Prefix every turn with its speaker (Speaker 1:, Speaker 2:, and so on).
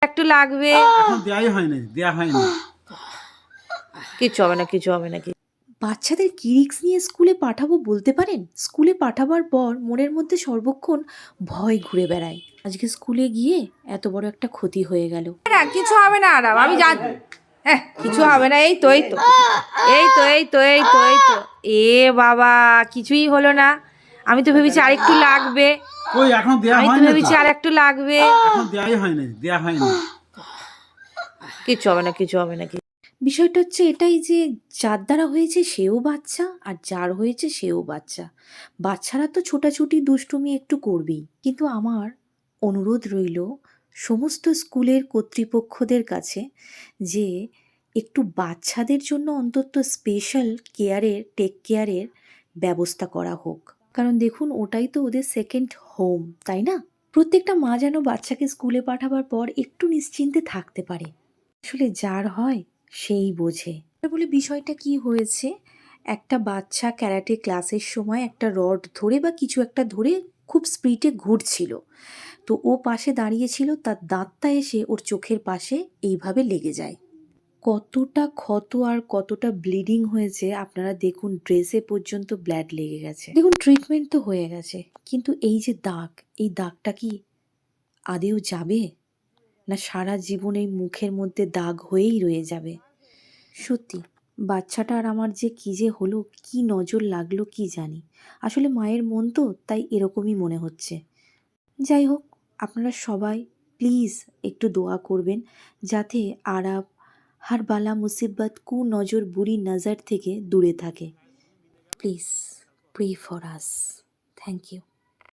Speaker 1: একটু লাগবে।
Speaker 2: এখন দেয়া হয়নি।
Speaker 1: কিছু হবে না, কিছু হবে না।
Speaker 3: বাচ্চাদের কি রিস্ক নিয়ে স্কুলে পাঠাবো বলতে পারেন? স্কুলে পাঠাবার পর মনের মধ্যে সর্বক্ষণ ভয় ঘুরে বেড়ায়। আজকে স্কুলে গিয়ে এত বড় একটা ক্ষতি হয়ে গেল।
Speaker 1: না কিছু হবে না আরাম, আমি যাচ্ছি। হ্যাঁ কিছু হবে না। এই তো এই তো এই তো এই তো এই তো এই তো এ বাবা, কিছুই হলো না। আমি তো ভেবেছি আরেকটু লাগবে।
Speaker 2: কই এখন দেয়া
Speaker 1: আমি তো
Speaker 2: হয়নি
Speaker 1: ভেবেছি
Speaker 2: তো।
Speaker 1: আরেকটু লাগবে।
Speaker 2: এখন দেয়া হয়নি।
Speaker 1: কিছু হবে না, কিছু হবে না।
Speaker 3: বিষয়টা হচ্ছে এটাই যে যার দ্বারা হয়েছে সেও বাচ্চা, আর যার হয়েছে সেও বাচ্চা। বাচ্চারা তো ছোটাছুটি দুষ্টুমি একটু করবেই, কিন্তু আমার অনুরোধ রইল সমস্ত স্কুলের কর্তৃপক্ষদের কাছে যে একটু বাচ্চাদের জন্য অন্তত স্পেশাল টেক কেয়ারের ব্যবস্থা করা হোক। কারণ দেখুন, ওটাই তো ওদের সেকেন্ড হোম, তাই না? প্রত্যেকটা মা যেন বাচ্চাকে স্কুলে পাঠাবার পর একটু নিশ্চিন্তে থাকতে পারে। আসলে যার হয় সেই বোঝে। বলে বিষয়টা কি হয়েছে, একটা বাচ্চা ক্যারাটে ক্লাসের সময় একটা রড ধরে বা কিছু একটা ধরে খুব স্পিডে ঘুরছিল। তো ও পাশে দাঁড়িয়েছিল, তার দাঁতটা এসে ওর চোখের পাশে এইভাবে লেগে যায়। কতটা ক্ষত আর কতটা ব্লিডিং হয়েছে আপনারা দেখুন, ড্রেসে পর্যন্ত ব্লাড লেগে গেছে। দেখুন, ট্রিটমেন্ট তো হয়ে গেছে, কিন্তু এই যে দাগ, এই দাগটা কি আদেও যাবে, না সারা জীবন এই মুখের মধ্যে দাগ হয়েই রয়ে যাবে? সত্যি বাচ্চাটা আর আমার যে কী যে হলো, কি নজর লাগলো কি জানি। আসলে মায়ের মন তো, তাই এরকমই মনে হচ্ছে। যাই হোক, আপনারা সবাই প্লিজ একটু দোয়া করবেন যাতে আরাব হার বালা মুসিবত কু নজর বুরি নজর থেকে দূরে থাকে। Please pray for us. Thank you.